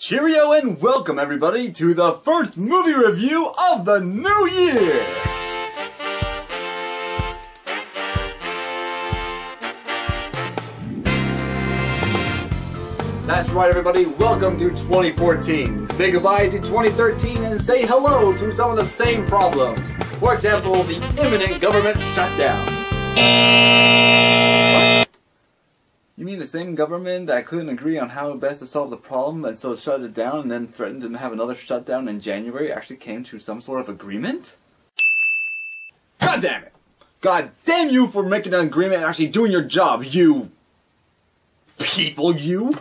Cheerio and welcome everybody to the first movie review of the new year! That's right everybody, welcome to 2014. Say goodbye to 2013 and say hello to some of the same problems. For example, the imminent government shutdown. What? You mean the same government that couldn't agree on how best to solve the problem and so shut it down and then threatened to have another shutdown in January actually came to some sort of agreement? God damn it! God damn you for making an agreement and actually doing your job, you... people, you!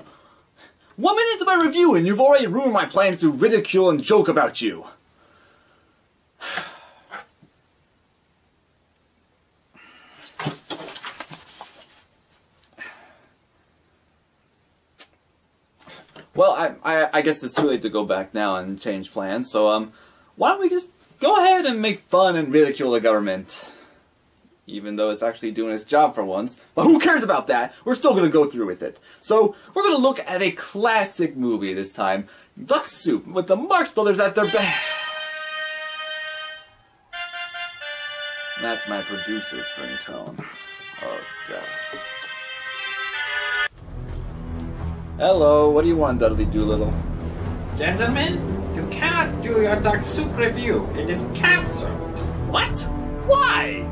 1 minute into my review and you've already ruined my plans to ridicule and joke about you. Well, I guess it's too late to go back now and change plans, so, why don't we just go ahead and make fun and ridicule the government? Even though it's actually doing its job for once. But who cares about that? We're still gonna go through with it. So, we're gonna look at a classic movie this time. Duck Soup, with the Marx Brothers at their best. That's my producer's ringtone. Oh, God. Hello, what do you want, Dudley Doolittle? Gentlemen, you cannot do your Duck Soup review. It is cancelled. What? Why?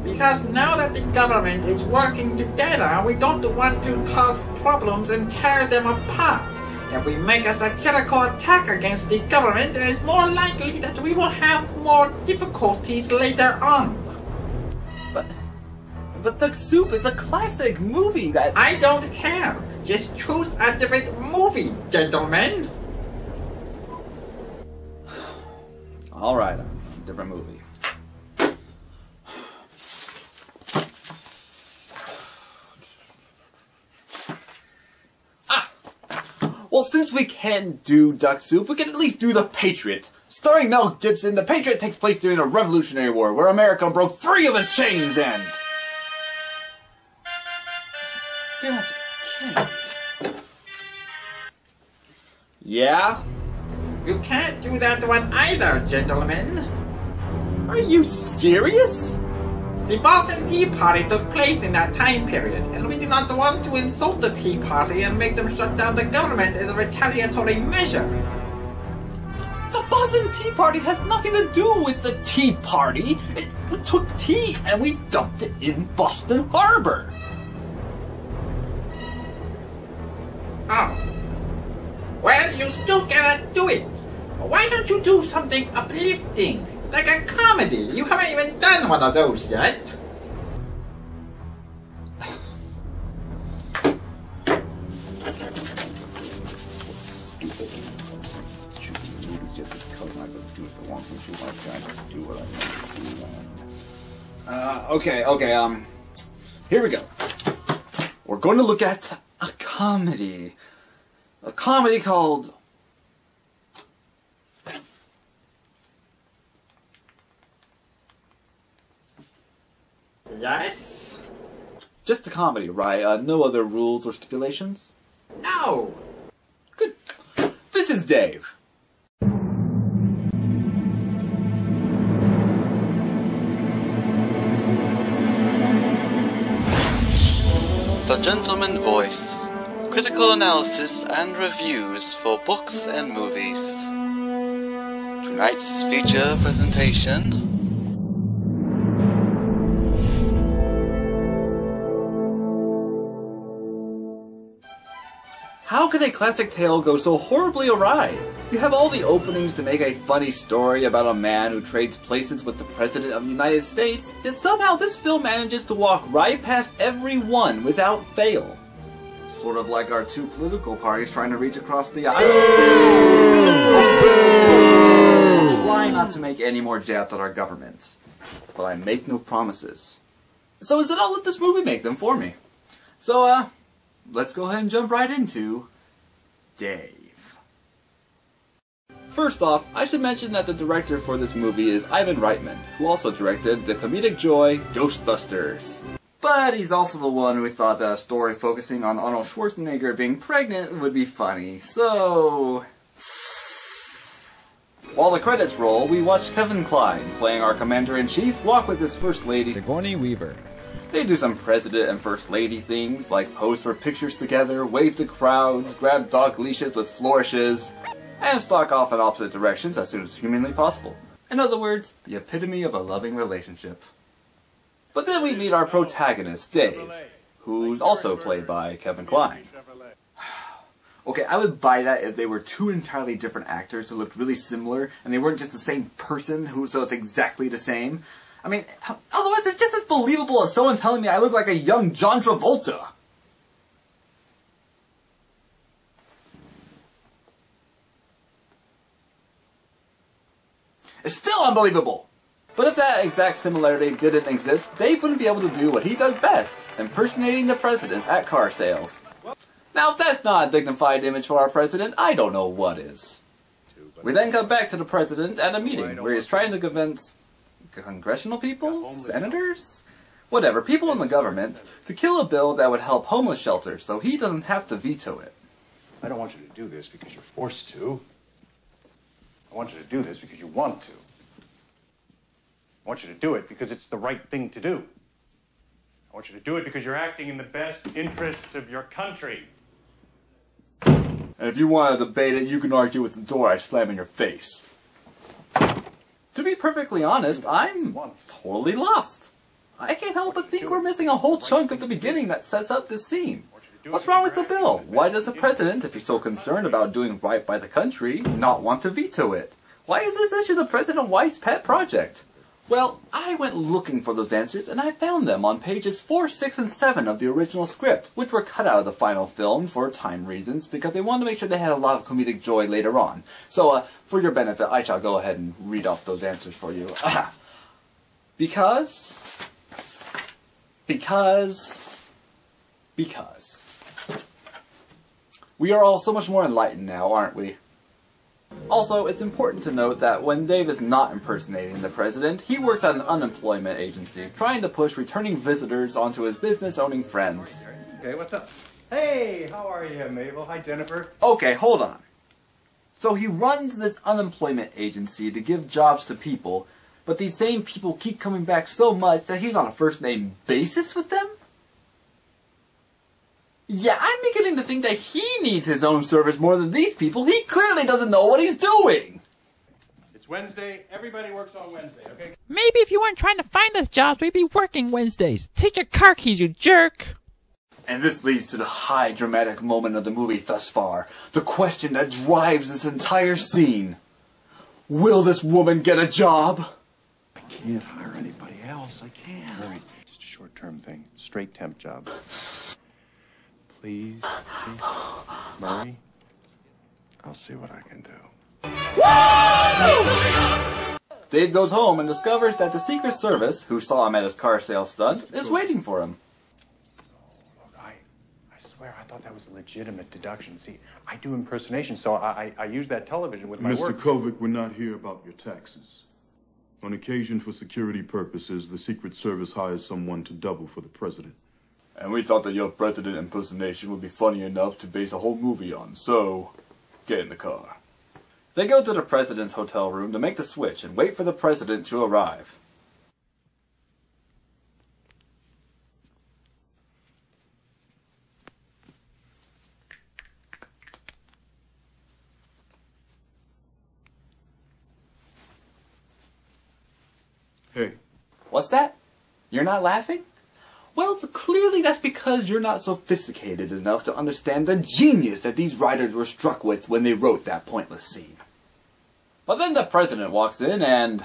Because now that the government is working together, we don't want to cause problems and tear them apart. If we make a satirical attack against the government, it is more likely that we will have more difficulties later on. But Duck Soup is a classic movie that... I don't care. Just choose a different movie, gentlemen. Alright, a different movie. Well, since we can't do Duck Soup, we can at least do The Patriot. Starring Mel Gibson, The Patriot takes place during the Revolutionary War, where America broke free of its chains and... God, yeah? You can't do that one either, gentlemen. Are you serious? The Boston Tea Party took place in that time period, and we do not want to insult the Tea Party and make them shut down the government as a retaliatory measure. The Boston Tea Party has nothing to do with the Tea Party. We took tea and we dumped it in Boston Harbor. Oh. Well, you still cannot do it. Why don't you do something uplifting? Like a comedy. You haven't even done one of those yet. Okay, here we go. We're going to look at a comedy. A comedy called... Yes? Just a comedy, right? No other rules or stipulations? No. Good. This is Dave. The Gentleman Voice. Critical analysis and reviews for books and movies. Tonight's feature presentation. How can a classic tale go so horribly awry? You have all the openings to make a funny story about a man who trades places with the President of the United States, yet somehow this film manages to walk right past every one without fail. Sort of like our two political parties trying to reach across the aisle. I'll try not to make any more jabs at our government, but I make no promises. So instead I'll let this movie make them for me. So, let's go ahead and jump right into Dave. First off, I should mention that the director for this movie is Ivan Reitman, who also directed the comedic joy Ghostbusters. But But he's also the one who thought that a story focusing on Arnold Schwarzenegger being pregnant would be funny. So... while the credits roll, we watch Kevin Kline, playing our Commander-in-Chief, walk with his First Lady, Sigourney Weaver. They do some President and First Lady things, like pose for pictures together, wave to crowds, grab dog leashes with flourishes, and stalk off in opposite directions as soon as humanly possible. In other words, the epitome of a loving relationship. But then we meet our protagonist, Dave, who's also played by Kevin Kline. Okay, I would buy that if they were two entirely different actors who looked really similar, and they weren't just the same person, so it's exactly the same. I mean, otherwise it's just as believable as someone telling me I look like a young John Travolta. It's still unbelievable! But if that exact similarity didn't exist, Dave wouldn't be able to do what he does best, impersonating the president at car sales. Now if that's not a dignified image for our president, I don't know what is. We then come back to the president at a meeting where he's trying to convince congressional people? Senators? Whatever, people in the government, to kill a bill that would help homeless shelters so he doesn't have to veto it. I don't want you to do this because you're forced to. I want you to do this because you want to. I want you to do it because it's the right thing to do. I want you to do it because you're acting in the best interests of your country. And if you want to debate it, you can argue with the door I slam in your face. To be perfectly honest, I'm totally lost. I can't help but think we're missing a whole chunk of the beginning that sets up this scene. What's wrong with the bill? Why does the president, if he's so concerned about doing right by the country, not want to veto it? Why is this issue the President Wife's pet project? Well, I went looking for those answers, and I found them on pages 4, 6, and 7 of the original script, which were cut out of the final film for time reasons, because they wanted to make sure they had a lot of comedic joy later on. So, for your benefit, I shall go ahead and read off those answers for you. Because... We are all so much more enlightened now, aren't we? Also, it's important to note that when Dave is not impersonating the president, he works at an unemployment agency, trying to push returning visitors onto his business-owning friends. Okay, what's up? Hey, how are you, Mabel? Hi, Jennifer. Okay, hold on. So he runs this unemployment agency to give jobs to people, but these same people keep coming back so much that he's on a first-name basis with them? Yeah, I'm beginning to think that he needs his own service more than these people. He clearly doesn't know what he's doing. It's Wednesday. Everybody works on Wednesday, okay? Maybe if you weren't trying to find us jobs, we'd be working Wednesdays. Take your car keys, you jerk! And this leads to the high dramatic moment of the movie thus far. The question that drives this entire scene. Will this woman get a job? I can't hire anybody else. I can't. Murray, just a short-term thing. Straight temp job. Please, Murray, I'll see what I can do. Dave goes home and discovers that the Secret Service, who saw him at his car sale stunt, is waiting for him. Look, I swear I thought that was a legitimate deduction. See, I do impersonation, so I use that television with my work. Mr. Kovic, we're not here about your taxes. On occasion, for security purposes, the Secret Service hires someone to double for the president. And we thought that your president impersonation would be funny enough to base a whole movie on, so get in the car. They go to the president's hotel room to make the switch and wait for the president to arrive. Hey. What's that? You're not laughing? Well, clearly that's because you're not sophisticated enough to understand the genius that these writers were struck with when they wrote that pointless scene. But then the president walks in and...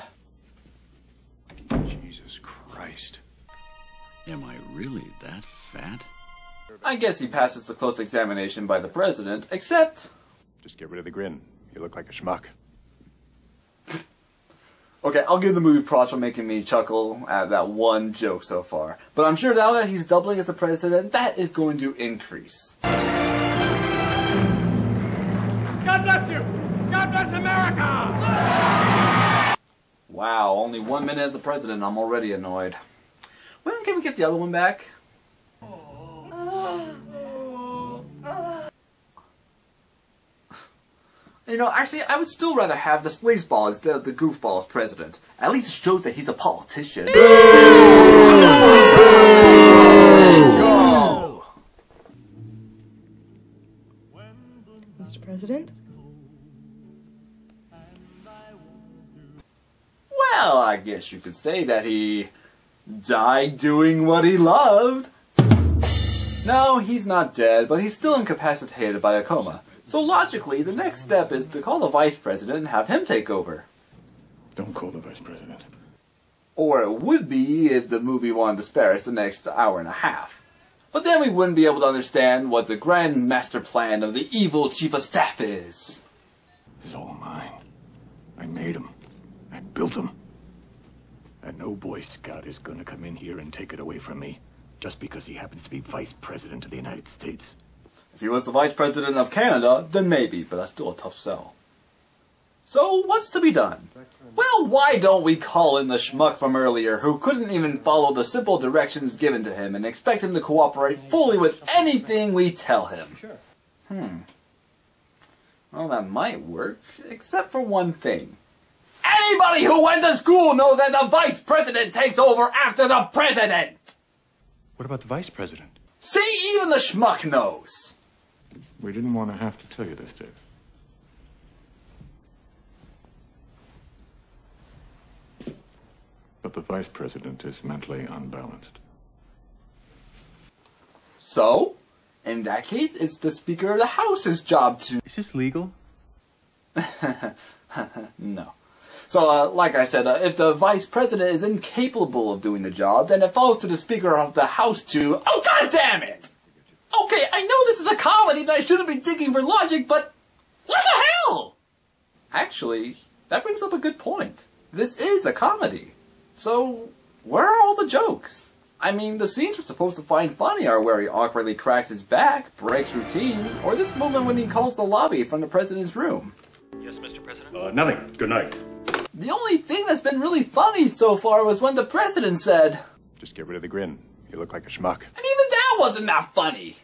Jesus Christ. Am I really that fat? I guess he passes the close examination by the president, except... Just get rid of the grin. You look like a schmuck. Okay, I'll give the movie props for making me chuckle at that one joke so far. But I'm sure now that he's doubling as the president, that is going to increase. God bless you! God bless America! Wow, only 1 minute as the president, I'm already annoyed. When can we get the other one back? You know, actually, I would still rather have the sleazeball instead of the goofball as president. At least it shows that he's a politician. Go! Mr. President? Well, I guess you could say that he died doing what he loved. No, he's not dead, but he's still incapacitated by a coma. So logically, the next step is to call the vice president and have him take over. Don't call the vice president. Or it would be if the movie wanted to spare us the next hour and a half. But then we wouldn't be able to understand what the grand master plan of the evil chief of staff is. It's all mine. I made him. I built him. And no Boy Scout is gonna come in here and take it away from me just because he happens to be vice president of the United States. If he was the vice president of Canada, then maybe, but that's still a tough sell. So, what's to be done? Well, why don't we call in the schmuck from earlier who couldn't even follow the simple directions given to him and expect him to cooperate fully with anything we tell him? Well, that might work, except for one thing. Anybody who went to school knows that the vice president takes over after the president! What about the vice president? See, even the schmuck knows. We didn't want to have to tell you this, Dave. But the vice president is mentally unbalanced. So, in that case, it's the Speaker of the House's job to... Is this legal? No. So, like I said, if the vice president is incapable of doing the job, then it falls to the Speaker of the House to... Oh, God damn it! Okay, I know this is a comedy that I shouldn't be digging for logic, but... What the hell? Actually, that brings up a good point. This is a comedy. So, where are all the jokes? I mean, the scenes we're supposed to find funny are where he awkwardly cracks his back, breaks routine, or this moment when he calls the lobby from the president's room. Yes, Mr. President? Nothing. Good night. The only thing that's been really funny so far was when the president said... Just get rid of the grin. You look like a schmuck. And even that wasn't that funny.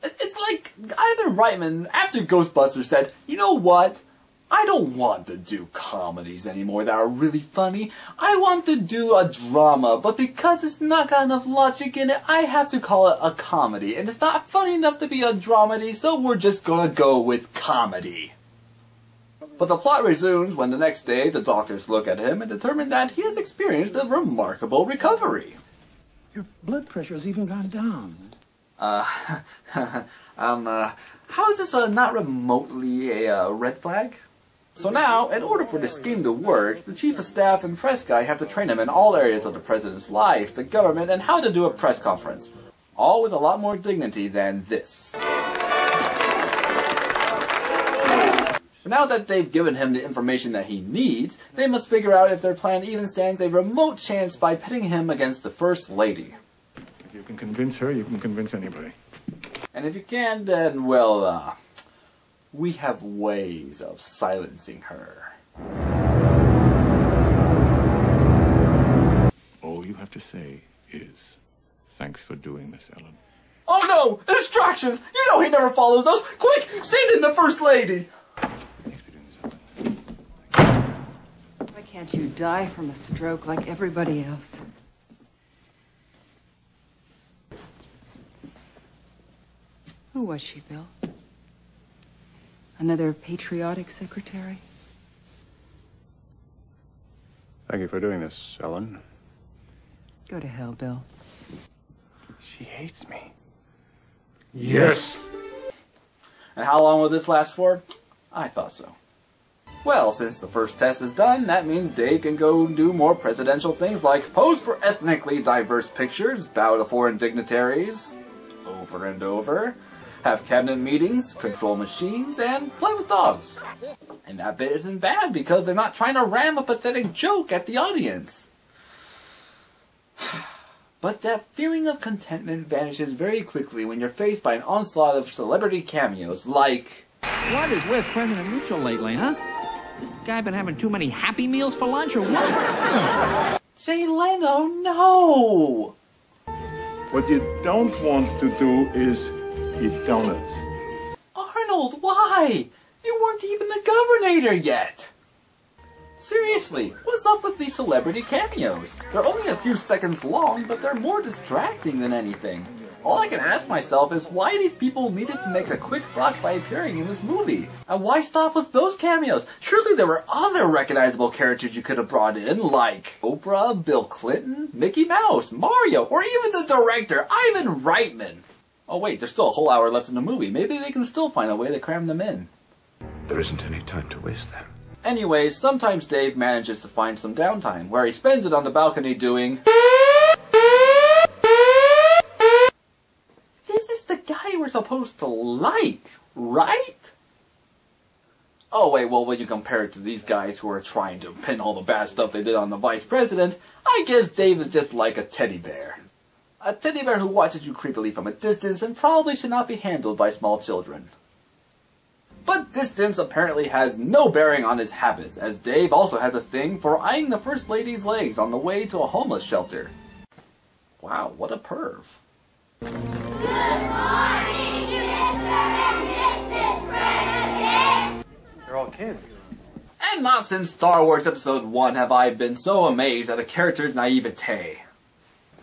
It's like Ivan Reitman, after Ghostbusters, said, you know what? I don't want to do comedies anymore that are really funny. I want to do a drama, but because it's not got enough logic in it, I have to call it a comedy. And it's not funny enough to be a dramedy, so we're just gonna go with comedy. But the plot resumes when the next day the doctors look at him and determine that he has experienced a remarkable recovery. Your blood pressure has even gone down. How is this not remotely a red flag? So now, in order for the scheme to work, the Chief of Staff and Press Guy have to train him in all areas of the President's life, the government, and how to do a press conference. All with a lot more dignity than this. Now that they've given him the information that he needs, they must figure out if their plan even stands a remote chance by pitting him against the First Lady. If you can convince her, you can convince anybody. And if you can, then, well, we have ways of silencing her. All you have to say is, thanks for doing this, Ellen. Oh no! Instructions! You know he never follows those! Quick! Send in the First Lady! Thanks for doing this, Ellen. Why can't you die from a stroke like everybody else? Who was she, Bill? Another patriotic secretary? Thank you for doing this, Ellen. Go to hell, Bill. She hates me. Yes! And how long will this last for? I thought so. Well, since the first test is done, that means Dave can go do more presidential things like pose for ethnically diverse pictures, bow to foreign dignitaries, over and over, have cabinet meetings, control machines, and play with dogs. And that bit isn't bad because they're not trying to ram a pathetic joke at the audience. But that feeling of contentment vanishes very quickly when you're faced by an onslaught of celebrity cameos like... What is with President Mitchell lately, huh? Has this guy been having too many Happy Meals for lunch or what? Jay Leno, no! What you don't want to do is eat donuts. Arnold, why? You weren't even the governor yet! Seriously, what's up with these celebrity cameos? They're only a few seconds long, but they're more distracting than anything. All I can ask myself is why these people needed to make a quick buck by appearing in this movie. And why stop with those cameos? Surely there were other recognizable characters you could have brought in, like Oprah, Bill Clinton, Mickey Mouse, Mario, or even the director, Ivan Reitman. Oh wait, there's still a whole hour left in the movie. Maybe they can still find a way to cram them in. There isn't any time to waste there. Anyways, sometimes Dave manages to find some downtime, where he spends it on the balcony doing... This is the guy we're supposed to like, right? Oh wait, well when you compare it to these guys who are trying to pin all the bad stuff they did on the vice president, I guess Dave is just like a teddy bear. A teddy bear who watches you creepily from a distance and probably should not be handled by small children. But distance apparently has no bearing on his habits, as Dave also has a thing for eyeing the First Lady's legs on the way to a homeless shelter. Wow, what a perv. Good morning, Mr. and Mrs. President! They're all kids. And not since Star Wars Episode 1 have I been so amazed at a character's naivete.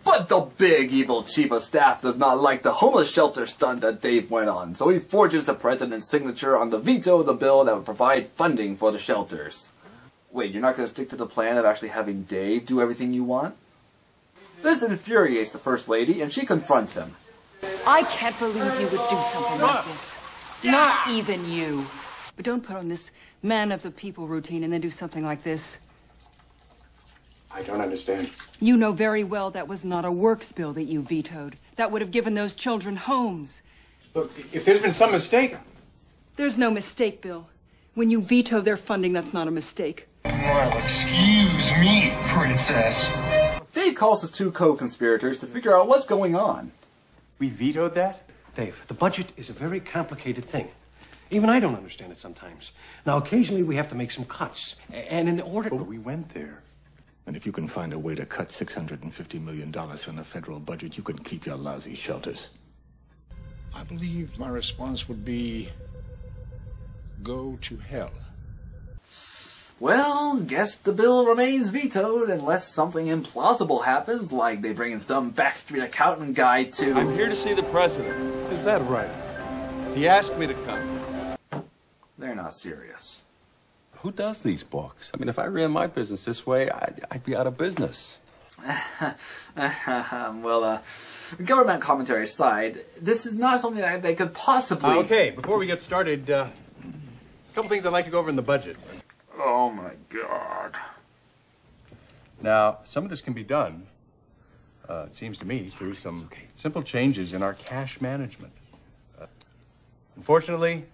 But the big evil chief of staff does not like the homeless shelter stunt that Dave went on, so he forges the president's signature on the veto of the bill that would provide funding for the shelters. Wait, you're not going to stick to the plan of actually having Dave do everything you want? This infuriates the First Lady, and she confronts him. I can't believe you would do something like this. Not even you. But don't put on this man of the people routine and then do something like this. I don't understand. You know very well that was not a works bill that you vetoed. That would have given those children homes. Look, if there's been some mistake... There's no mistake, Bill. When you veto their funding, that's not a mistake. Well, excuse me, princess. Dave calls his two co-conspirators to figure out what's going on. We vetoed that? Dave, the budget is a very complicated thing. Even I don't understand it sometimes. Now, occasionally we have to make some cuts. And in order... But we went there. And if you can find a way to cut $650 million from the federal budget, you can keep your lousy shelters. I believe my response would be, go to hell. Well, guess the bill remains vetoed unless something implausible happens, like they bring in some backstreet accountant guy to... I'm here to see the president. Is that right? He asked me to come. They're not serious. Who does these books? I mean, if I ran my business this way, I'd be out of business. Well, government commentary aside, this is not something that they could possibly... Okay, before we get started, a couple things I'd like to go over in the budget. Oh my God. Now, some of this can be done, it seems to me, through some simple changes in our cash management. Unfortunately,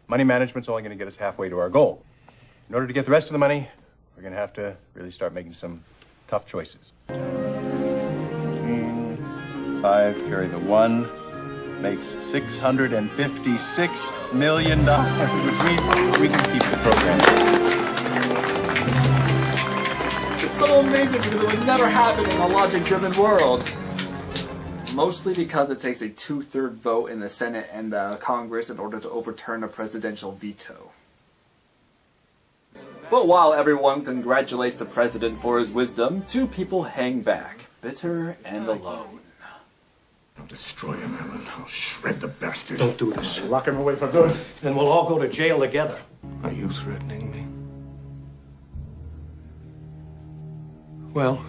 money management's only going to get us halfway to our goal. In order to get the rest of the money, we're going to have to really start making some tough choices. 5 carry the 1 makes $656 million, which means we can keep the program. It's so amazing because it would never happen in a logic-driven world. Mostly because it takes a 2/3 vote in the Senate and the Congress in order to overturn a presidential veto. But while everyone congratulates the president for his wisdom, two people hang back, bitter and alone. I'll destroy him, Ellen. I'll shred the bastard. Don't do this. Lock him away for good. Then we'll all go to jail together. Are you threatening me? Well...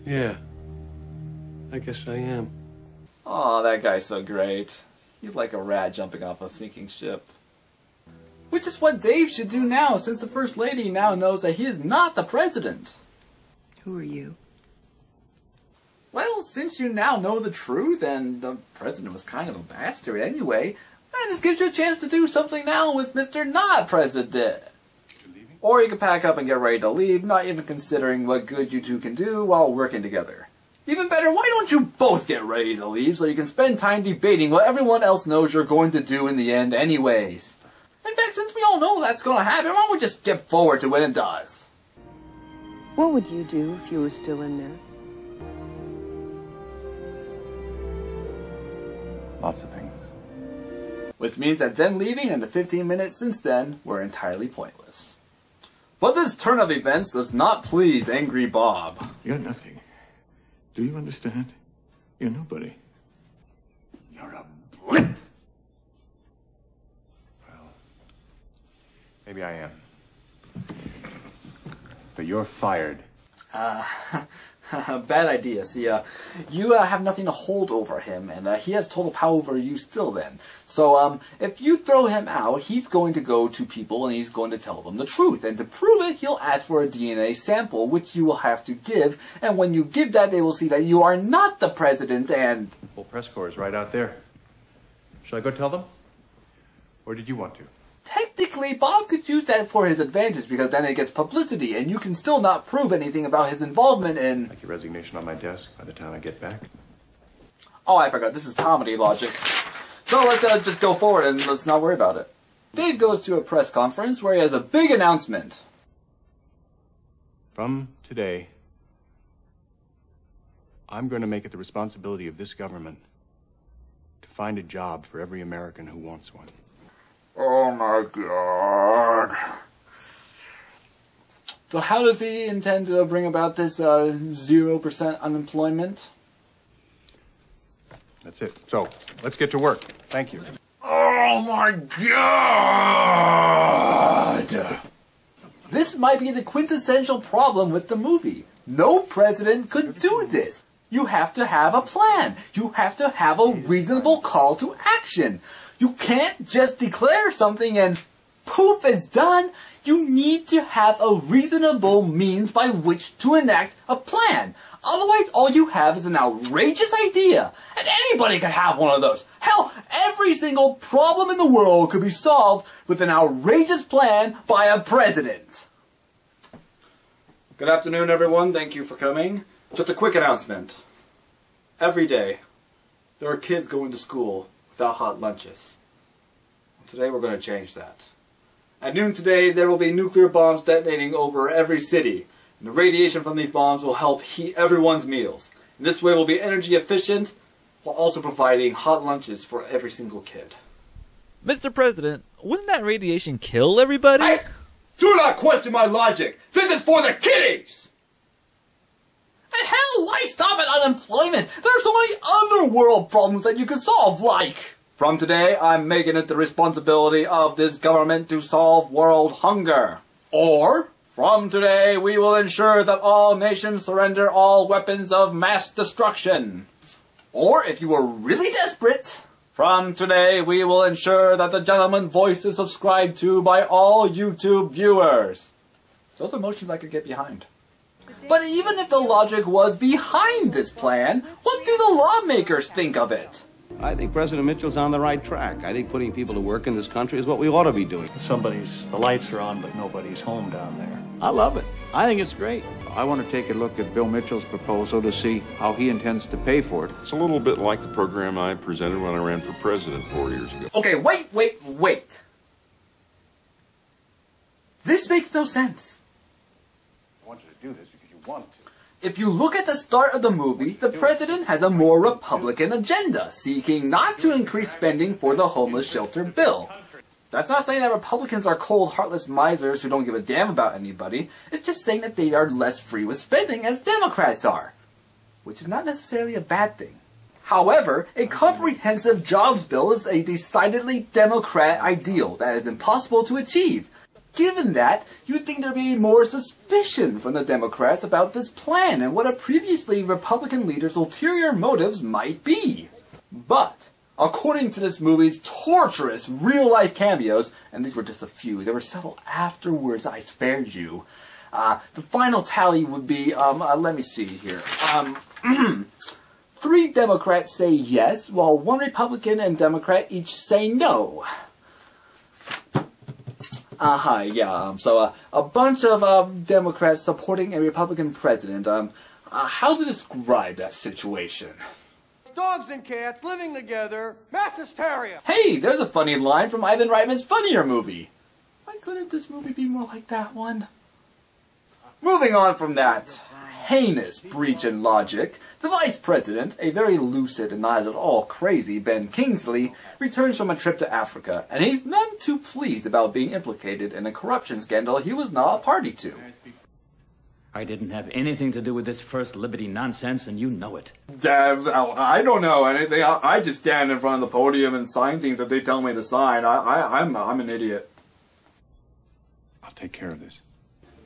yeah. I guess I am. Aw, that guy's so great. He's like a rat jumping off a sinking ship. Which is what Dave should do now, since the First Lady now knows that he is not the president. Who are you? Well, since you now know the truth, and the president was kind of a bastard anyway, then this gives you a chance to do something now with Mr. Not President. Or you can pack up and get ready to leave, not even considering what good you two can do while working together. Even better, why don't you both get ready to leave so you can spend time debating what everyone else knows you're going to do in the end anyways. In fact, since we all know that's going to happen, why don't we just skip forward to when it does? What would you do if you were still in there? Lots of things. Which means that them leaving and the 15 minutes since then were entirely pointless. But this turn of events does not please Angry Bob. You're nothing. Do you understand? You're nobody. You're a blip. Well, maybe I am. But you're fired. Bad idea. See, you have nothing to hold over him, and he has total power over you still then. So, if you throw him out, he's going to go to people and he's going to tell them the truth. And to prove it, he'll ask for a DNA sample, which you will have to give. And when you give that, they will see that you are not the president and... Full press corps is right out there. Should I go tell them? Or did you want to? Technically, Bob could use that for his advantage, because then it gets publicity, and you can still not prove anything about his involvement in... Like your resignation on my desk by the time I get back? Oh, I forgot. This is comedy logic. So let's just go forward and let's not worry about it. Dave goes to a press conference where he has a big announcement. From today, I'm going to make it the responsibility of this government to find a job for every American who wants one. Oh my God. So how does he intend to bring about this 0% unemployment? That's it. So, let's get to work. Thank you. Oh my God! This might be the quintessential problem with the movie. No president could do this. You have to have a plan. You have to have a reasonable call to action. You can't just declare something and poof, it's done. You need to have a reasonable means by which to enact a plan. Otherwise, all you have is an outrageous idea. And anybody could have one of those. Hell, every single problem in the world could be solved with an outrageous plan by a president. Good afternoon, everyone. Thank you for coming. Just a quick announcement. Every day, there are kids going to school without hot lunches. Today we're going to change that. At noon today, there will be nuclear bombs detonating over every city. And the radiation from these bombs will help heat everyone's meals. And this way will be energy efficient, while also providing hot lunches for every single kid. Mr. President, wouldn't that radiation kill everybody? Do not question my logic! This is for the kiddies! And hell, why stop at unemployment? There are so many other world problems that you could solve, like... From today, I'm making it the responsibility of this government to solve world hunger. Or, from today, we will ensure that all nations surrender all weapons of mass destruction. Or, if you are really desperate, from today, we will ensure that the Gentleman Voice is subscribed to by all YouTube viewers. Those are motions I could get behind. But even if the logic was behind this plan, what do the lawmakers think of it? I think President Mitchell's on the right track. I think putting people to work in this country is what we ought to be doing. The lights are on, but nobody's home down there. I love it. I think it's great. I want to take a look at Bill Mitchell's proposal to see how he intends to pay for it. It's a little bit like the program I presented when I ran for president 4 years ago. Okay, wait. This makes no sense. I want you to do this because you want to. If you look at the start of the movie, the president has a more Republican agenda, seeking not to increase spending for the homeless shelter bill. That's not saying that Republicans are cold, heartless misers who don't give a damn about anybody. It's just saying that they are less free with spending as Democrats are, which is not necessarily a bad thing. However, a comprehensive jobs bill is a decidedly Democrat ideal that is impossible to achieve. Given that, you'd think there'd be more suspicion from the Democrats about this plan and what a previously Republican leader's ulterior motives might be. But, according to this movie's torturous real-life cameos, and these were just a few, there were several afterwards I spared you, the final tally would be, let me see here, 3 Democrats say yes, while 1 Republican and Democrat each say no. So a bunch of Democrats supporting a Republican president. How to describe that situation? Dogs and cats living together, mass hysteria. Hey, there's a funny line from Ivan Reitman's funnier movie. Why couldn't this movie be more like that one? Moving on from that. heinous breach in logic, the Vice President, a very lucid and not at all crazy Ben Kingsley, returns from a trip to Africa, and he's none too pleased about being implicated in a corruption scandal he was not a party to. I didn't have anything to do with this First Liberty nonsense, and you know it. I don't know anything. I just stand in front of the podium and sign things that they tell me to sign. I'm an idiot. I'll take care of this.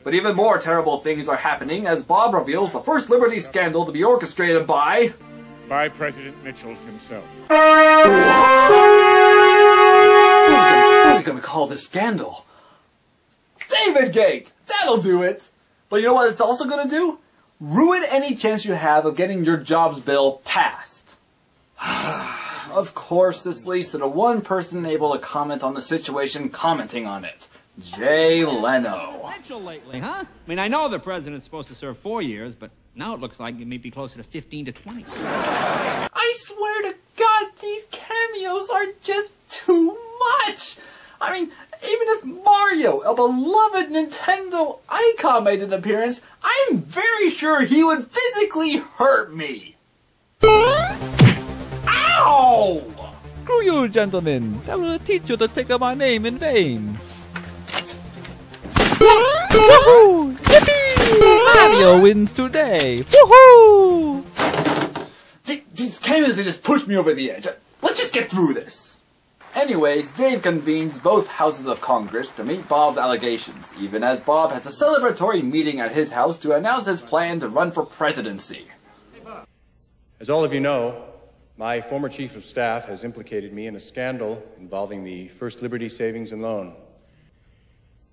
But even more terrible things are happening as Bob reveals the First Liberty scandal to be orchestrated by President Mitchell himself. What are they going to call this scandal? David Gate! That'll do it! But you know what it's also going to do? Ruin any chance you have of getting your jobs bill passed. Of course, this leads to the one person able to comment on the situation commenting on it. Jay Leno. Mitchell lately, huh? I mean, I know the president's supposed to serve 4 years, but now it looks like it may be closer to 15 to 20. I swear to God, these cameos are just too much! I mean, even if Mario, a beloved Nintendo icon, made an appearance, I'm very sure he would physically hurt me. Ow! Screw you, gentlemen. That will teach you to take my name in vain. Woohoo! Yippee! Mario wins today. Woohoo! These cameos, they just pushed me over the edge. Let's just get through this. Anyways, Dave convenes both houses of Congress to meet Bob's allegations, even as Bob has a celebratory meeting at his house to announce his plan to run for presidency. As all of you know, my former chief of staff has implicated me in a scandal involving the First Liberty Savings and Loan.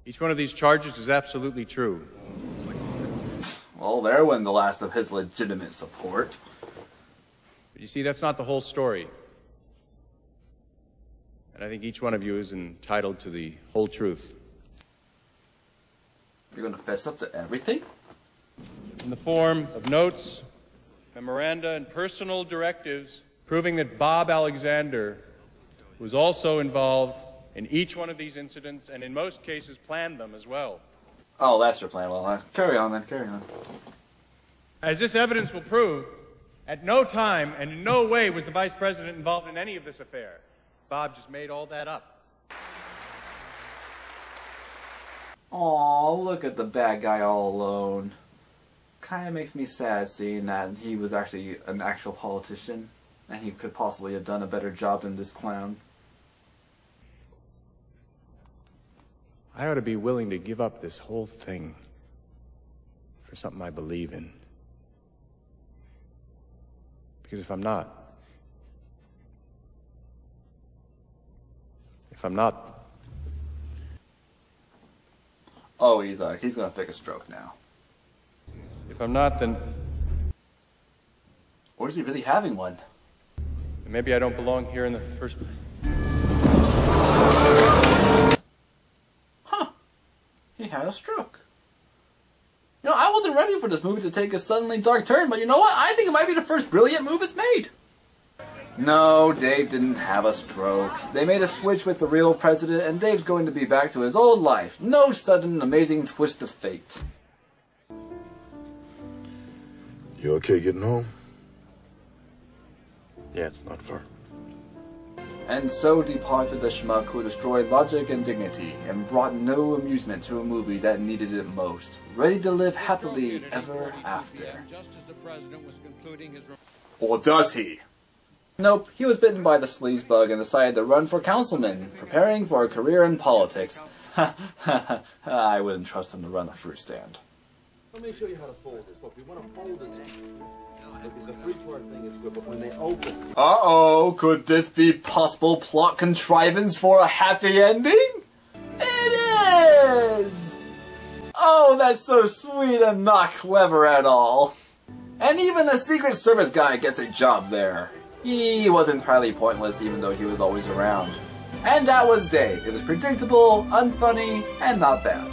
Each one of these charges is absolutely true. Well, there went the last of his legitimate support. But you see, that's not the whole story. And I think each one of you is entitled to the whole truth. You're going to fess up to everything? In the form of notes, memoranda, and personal directives proving that Bob Alexander was also involved in each one of these incidents and in most cases planned them as well. Oh, that's your plan. Well, carry on then, carry on. As this evidence will prove, at no time and in no way was the Vice President involved in any of this affair. Bob just made all that up. Aw, look at the bad guy all alone. Kind of makes me sad seeing that he was actually an actual politician, and he could possibly have done a better job than this clown. I ought to be willing to give up this whole thing for something I believe in. Because if I'm not, Oh, he's gonna fake a stroke now. If I'm not, then... Or is he really having one? Maybe I don't belong here in the first place. Huh. He had a stroke. You know, I wasn't ready for this movie to take a suddenly dark turn, but you know what? I think it might be the first brilliant move it's made. No, Dave didn't have a stroke. They made a switch with the real president, and Dave's going to be back to his old life. No sudden, amazing twist of fate. You okay getting home? Yeah, it's not far. And so departed the schmuck who destroyed logic and dignity, and brought no amusement to a movie that needed it most. Ready to live happily ever after. Or does he? Nope, he was bitten by the sleaze bug and decided to run for councilman, preparing for a career in politics. I wouldn't trust him to run a fruit stand. Let me show you how to fold this. Look, we want to fold it. Look, the three-part thing is good, but when they open... Uh-oh, could this be possible plot contrivance for a happy ending? It is! Oh, that's so sweet and not clever at all. And even the Secret Service guy gets a job there. He was entirely pointless even though he was always around. And that was Dave. It was predictable, unfunny, and not bad.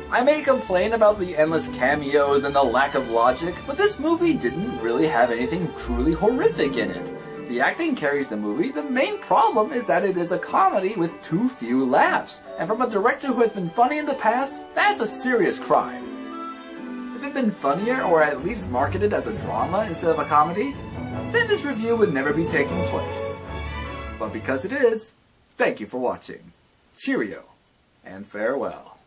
I may complain about the endless cameos and the lack of logic, but this movie didn't really have anything truly horrific in it. The acting carries the movie. The main problem is that it is a comedy with too few laughs. And from a director who has been funny in the past, that's a serious crime. If If it had been funnier, or at least marketed as a drama instead of a comedy, then this review would never be taking place. But because it is, thank you for watching. Cheerio, and farewell.